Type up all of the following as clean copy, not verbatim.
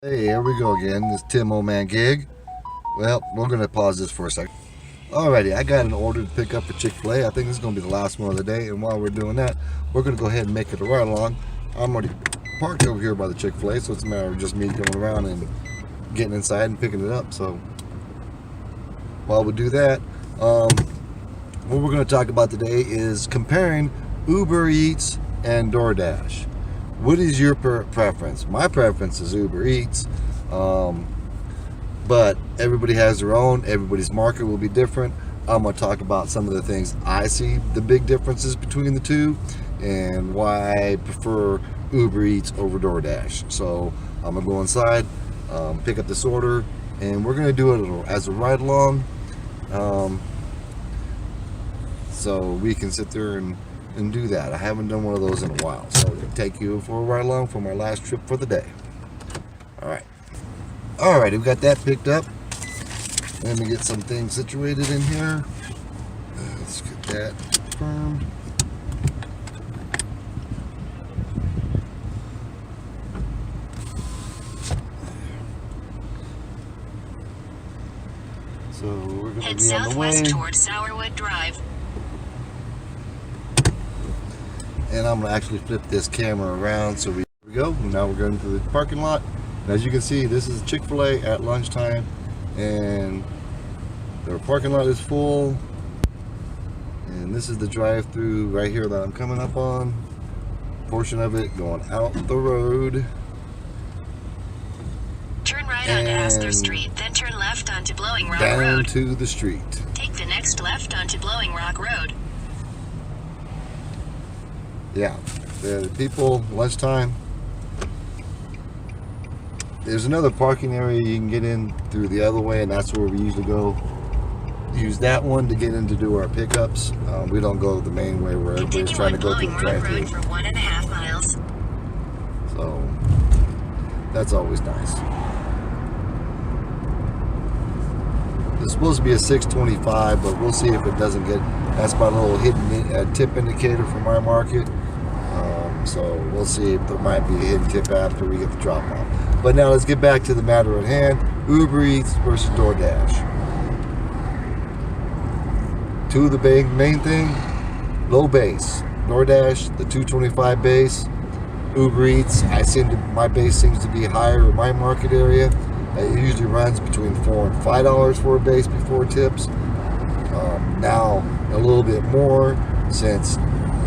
Hey, here we go again. This Timoldmangig. Well, we're going to pause this for a second. Alrighty, I got an order to pick up at Chick-fil-A. I think this is going to be the last one of the day. And while we're doing that, we're going to go ahead and make it a ride along. I'm already parked over here by the Chick-fil-A, so it's a matter of just me going around and getting inside and picking it up. So while we do that, what we're going to talk about today is comparing Uber Eats and DoorDash. What is your preference? My preference is Uber Eats, but everybody has their own. Everybody's market will be different. I'm going to talk about some of the things I see, the big differences between the two, and why I prefer Uber Eats over DoorDash. So I'm going to go inside, pick up this order, and we're going to do it as a ride along, so we can sit there and do that. I haven't done one of those in a while, so we're going to take you for a ride along for my last trip for the day. Alright, we got that picked up. Let me get some things situated in here. Let's get that confirmed. So we're going to head be on the way. southwest towards Sourwood Drive. And I'm going to actually flip this camera around so we go. Now we're going to the parking lot. And as you can see, this is Chick-fil-A at lunchtime, and their parking lot is full. And this is the drive-through right here that I'm coming up on. Portion of it going out the road. Turn right onto Astor Street, then turn left onto Blowing Rock down Road. To the street. Take the next left onto Blowing Rock Road. Yeah, the people, lunchtime. There's another parking area you can get in through the other way, and that's where we usually go. Use that one to get in to do our pickups. We don't go the main way where everybody's trying to go through the drive-through. Road for 1.5 miles. So that's always nice. It's supposed to be a 625, but we'll see if it doesn't get. That's my little hidden tip indicator for my market. So we'll see if there might be a hidden tip after we get the drop off. But now let's get back to the matter at hand. Uber Eats versus DoorDash. Two of the main thing, low base. DoorDash, the 225 base. Uber Eats, my base seems to be higher in my market area. It usually runs between $4 and $5 for a base before tips. Now a little bit more, since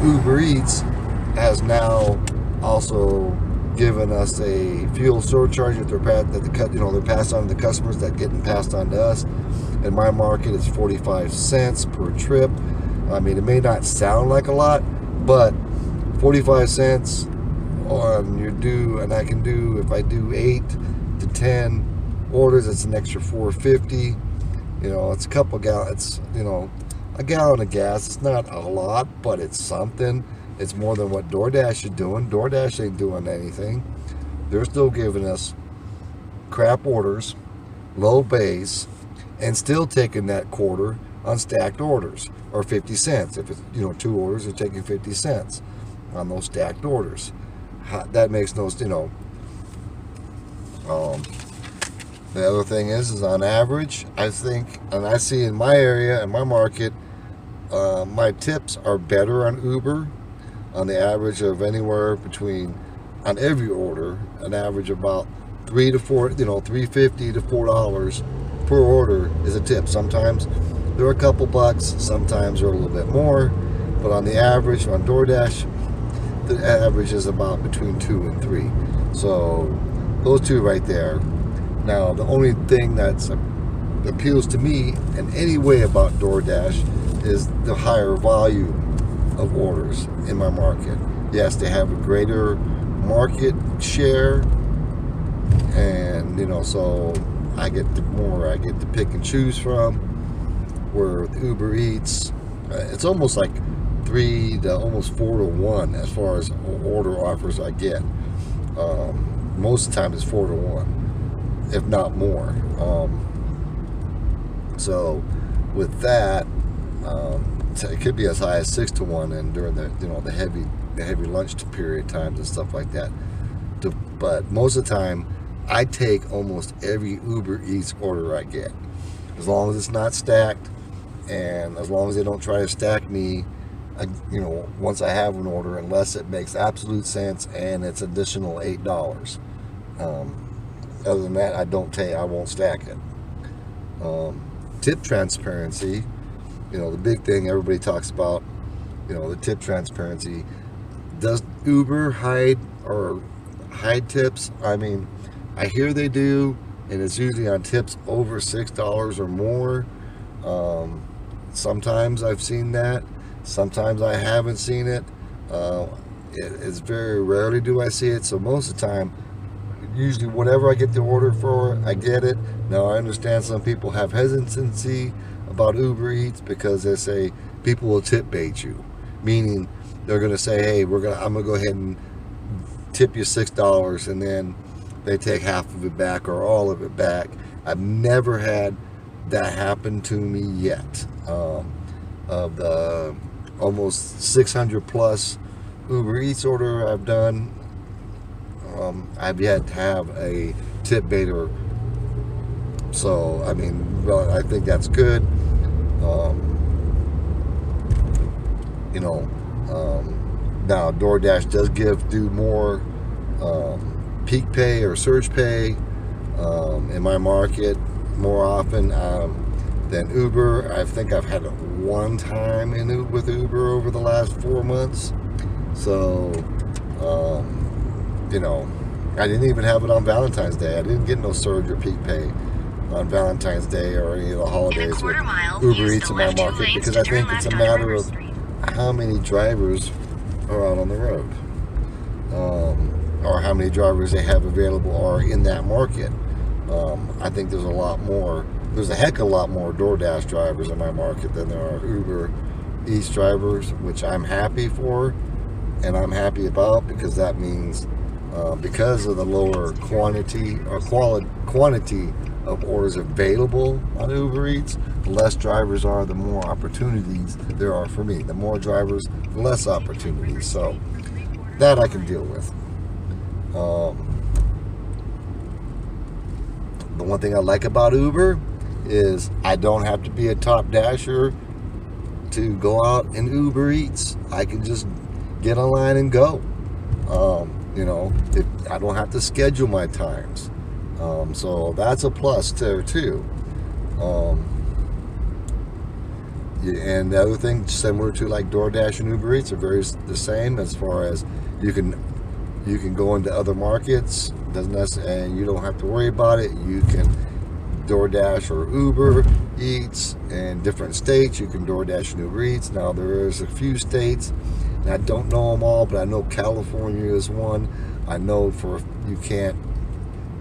Uber Eats has now also given us a fuel surcharge that they're passed on to the customers, that getting passed on to us. In my market, it's 45 cents per trip. I mean, it may not sound like a lot, but 45 cents on your due, and I can do, if I do 8 to 10 orders, it's an extra $4.50. It's a couple gallons. A gallon of gas. It's not a lot, but it's something. It's more than what DoorDash is doing. DoorDash ain't doing anything. They're still giving us crap orders, low base, and still taking that quarter on stacked orders, or 50 cents. If it's 2 orders, they're taking 50 cents on those stacked orders. That makes no. The other thing is on average, I think, and I see in my area, in my market, my tips are better on Uber, on the average of anywhere between, on every order, an average of about $3 to $4, $3.50 to $4 per order is a tip. Sometimes they're a couple bucks, sometimes they're a little bit more, but on the average on DoorDash, the average is about between 2 and 3. So those two right there. Now, the only thing that appeals to me in any way about DoorDash is the higher volume of orders in my market. Yes, they have a greater market share, and so I get to pick and choose from. Where with Uber Eats, it's almost like 3 to almost 4 to 1 as far as order offers I get. Most of the time it's 4 to 1, if not more. So with that, it could be as high as 6 to 1, and during the heavy lunch period times and stuff like that. But most of the time, I take almost every Uber Eats order I get, as long as it's not stacked, and as long as they don't try to stack me, once I have an order, unless it makes absolute sense and it's additional $8. Other than that, I won't stack it. Tip transparency, the big thing everybody talks about, the tip transparency. Does Uber hide tips? I mean, I hear they do, and it's usually on tips over $6 or more. Sometimes I've seen that. Sometimes I haven't seen it. It's very rarely do I see it. So most of the time, usually whatever I get the order for, I get it. Now I understand some people have hesitancy about Uber Eats because they say people will tip bait you, meaning they're going to say, hey, I'm going to go ahead and tip you $6, and then they take half of it back or all of it back. I've never had that happen to me yet. Of the almost 600 plus Uber Eats order I've done, I've yet to have a tip baiter. So I mean, well, I think that's good. Now DoorDash does do more peak pay or surge pay in my market more often than Uber. I think I've had it one time with Uber over the last 4 months. So I didn't even have it on Valentine's Day. I didn't get no surge or peak pay on Valentine's Day or any of the holidays with Uber Eats in my market, because I think it's a matter of how many drivers are out on the road, or how many drivers they have available are in that market. I think there's a heck of a lot more DoorDash drivers in my market than there are Uber Eats drivers, which I'm happy for and I'm happy about, because that means because of the lower quantity of orders available on Uber Eats, the less drivers are, the more opportunities there are for me. The more drivers, the less opportunities. So that I can deal with. The one thing I like about Uber is I don't have to be a top dasher to go out and Uber Eats. I can just get online and go. I don't have to schedule my times. So that's a plus there too. And the other thing, similar to like DoorDash and Uber Eats, are very the same as far as you can go into other markets, and you don't have to worry about it. You can DoorDash or Uber Eats in different states. You can DoorDash and Uber Eats. Now there is a few states, and I don't know them all, but I know California is one. I know you can't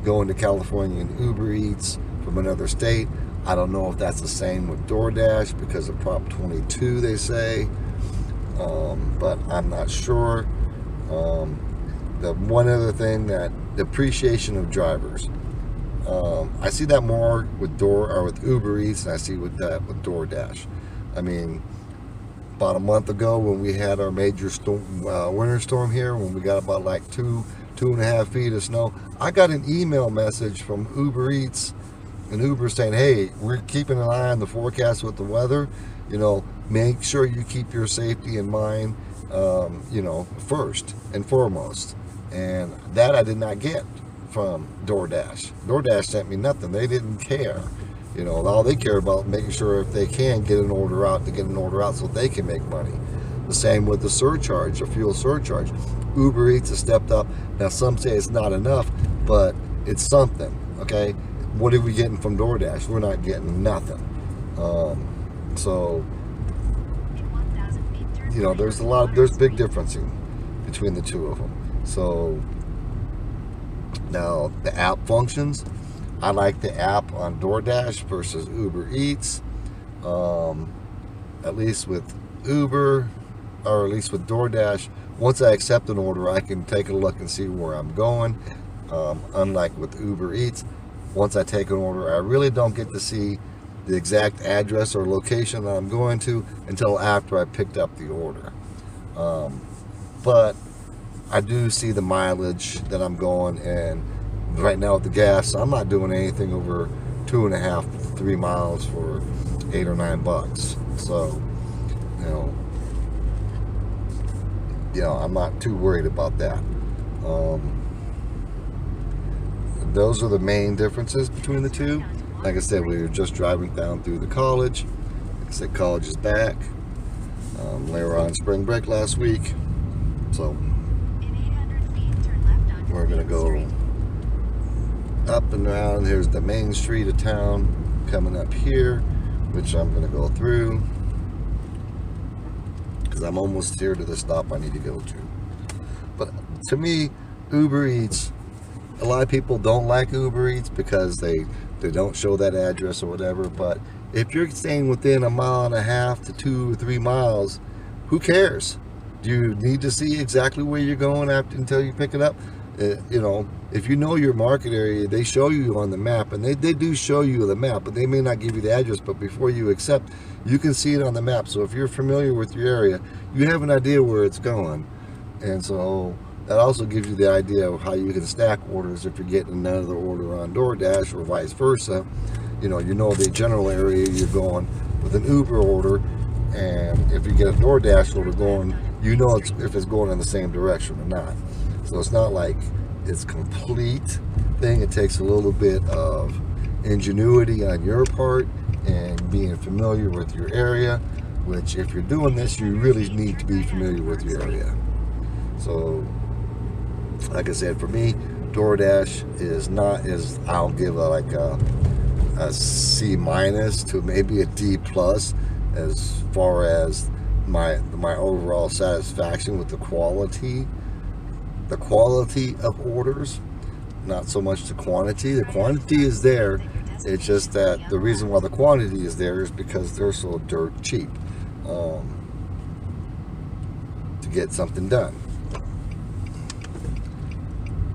go into California and Uber Eats from another state. I don't know if that's the same with DoorDash because of Prop 22, they say, but I'm not sure. The one other thing, that the appreciation of drivers, I see that more with Uber Eats than I see with DoorDash. I mean, about a month ago when we had our major winter storm here, when we got about like 2.5 feet of snow, I got an email message from Uber Eats and Uber saying, hey, we're keeping an eye on the forecast with the weather. Make sure you keep your safety in mind, first and foremost. And that I did not get from DoorDash. DoorDash sent me nothing. They didn't care. All they care about making sure if they can get an order out, to get an order out so they can make money. The same with the surcharge, the fuel surcharge. Uber Eats has stepped up. Now some say it's not enough, but it's something, okay? What are we getting from DoorDash? We're not getting nothing. So, there's big difference between the two of them. So, now the app functions. I like the app on DoorDash versus Uber Eats. At least with Uber, or at least with DoorDash, once I accept an order, I can take a look and see where I'm going. Unlike with Uber Eats, once I take an order, I really don't get to see the exact address or location that I'm going to until after I picked up the order. But I do see the mileage that I'm going, and right now with the gas, I'm not doing anything over 2.5 to 3 miles for $8 or $9. So, I'm not too worried about that. Those are the main differences between the two. Like I said, we were just driving down through the college. Like I said, college is back. They were on spring break last week. So we're going to go up and around. Here's the main street of town coming up here, which I'm going to go through because I'm almost here to the stop I need to go to. But to me, Uber Eats, a lot of people don't like Uber Eats because they don't show that address or whatever. But if you're staying within 1.5 miles to 2 or 3 miles, who cares? Do you need to see exactly where you're going until you pick it up? If you know your market area, they show you on the map, and they do show you the map, but they may not give you the address. But before you accept, you can see it on the map. So if you're familiar with your area, you have an idea where it's going. And so that also gives you the idea of how you can stack orders if you're getting another order on DoorDash or vice versa. You know the general area you're going with an Uber order, and if you get a DoorDash order going, if it's going in the same direction or not. So it's not like it's complete thing. It takes a little bit of ingenuity on your part and being familiar with your area, which if you're doing this, you really need to be familiar with your area. So like I said, for me, DoorDash I'll give a C- to maybe a D+ as far as my overall satisfaction with the quality of orders, not so much the quantity. The quantity is there. It's just that the reason why the quantity is there is because they're so dirt cheap to get something done.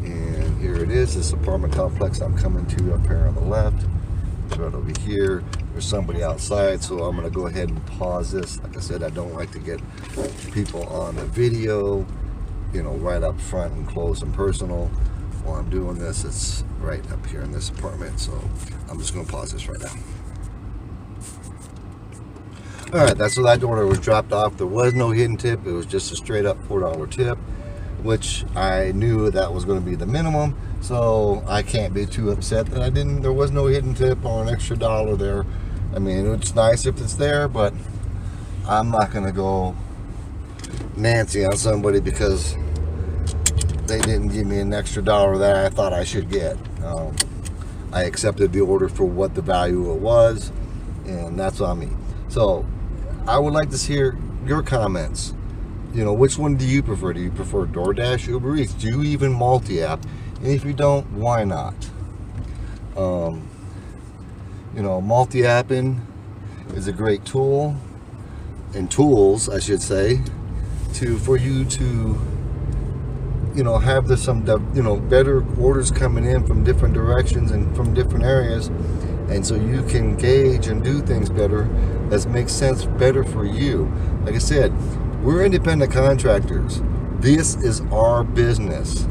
And here it is, this apartment complex I'm coming to up here on the left. It's right over here. There's somebody outside, so I'm going to go ahead and pause this. Like I said, I don't like to get people on the video, right up front and close and personal. While I'm doing this, it's right up here in this apartment, so I'm just going to pause this right now. Alright, that's what that order was dropped off. There was no hidden tip. It was just a straight up $4 tip, which I knew that was going to be the minimum, so I can't be too upset that there was no hidden tip or an extra $1 there. I mean, it's nice if it's there, but I'm not going to go Nancy on somebody because they didn't give me an extra $1 that I thought I should get. I accepted the order for what the value it was, and that's on me. So I would like to hear your comments. Which one do you prefer? Do you prefer DoorDash, Uber Eats? Do you even multi-app? And if you don't, why not? Multi-apping is a great tool, and tools, I should say, for you to, have some better orders coming in from different directions and from different areas, and so you can gauge and do things better that makes sense better for you. Like I said, we're independent contractors. This is our business.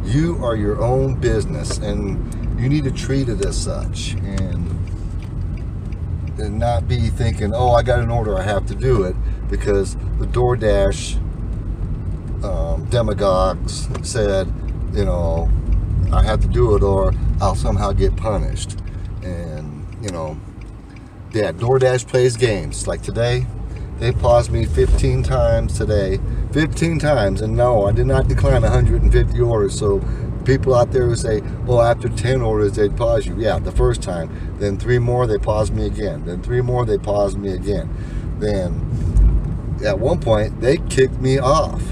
You are your own business, and you need to treat it as such, and not be thinking, oh, I got an order, I have to do it because the DoorDash demagogues said, I have to do it or I'll somehow get punished. And DoorDash plays games. Like today, they paused me 15 times today. 15 times, and no, I did not decline 150 orders. So people out there who say, well, after 10 orders they'd pause you. Yeah, the first time. Then 3 more, they paused me again. Then 3 more, they paused me again. Then at one point they kicked me off.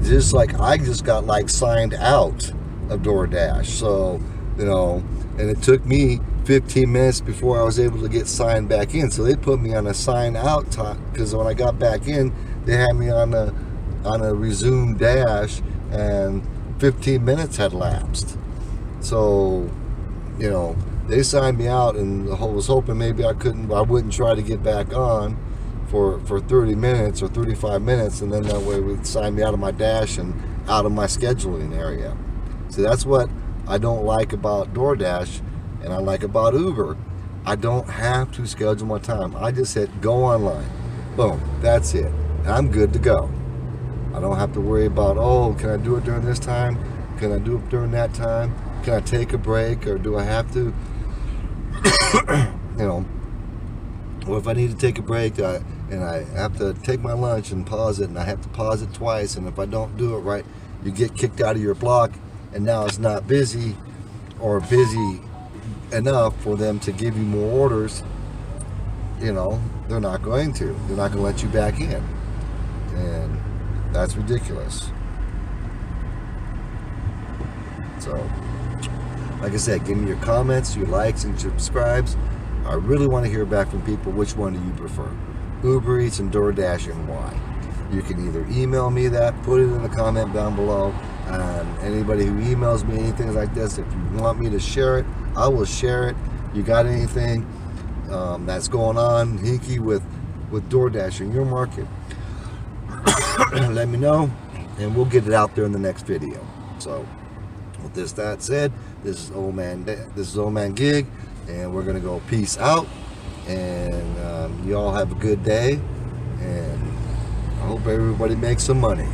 Just like I just got signed out of DoorDash. So, and it took me 15 minutes before I was able to get signed back in. So they put me on a sign out time, because when I got back in, they had me on a resume dash, and 15 minutes had lapsed. So, they signed me out, and I was hoping maybe I wouldn't try to get back on for 30 minutes or 35 minutes, and then that way would sign me out of my dash and out of my scheduling area. So that's what I don't like about DoorDash and I like about Uber, I don't have to schedule my time. I just hit go online. Boom, that's it. I'm good to go. I don't have to worry about, oh, can I do it during this time? Can I do it during that time? Can I take a break, or do I have to, you know, or if I need to take a break and I have to take my lunch and pause it, and I have to pause it twice, and if I don't do it right, you get kicked out of your block, and now it's not busy or busy enough for them to give you more orders. You know, they're not going to. They're not going to let you back in. And that's ridiculous. So, like I said, give me your comments, your likes, and your subscribes. I really want to hear back from people. Which one do you prefer? Uber Eats and DoorDash, and why? You can either email me that, put it in the comment down below. And anybody who emails me anything like this, if you want me to share it, I will share it. You got anything that's going on, hinky with DoorDash in your market, let me know, and we'll get it out there in the next video. So, with that said, this is Old Man Gig, and we're gonna go peace out. And you all have a good day, and I hope everybody makes some money.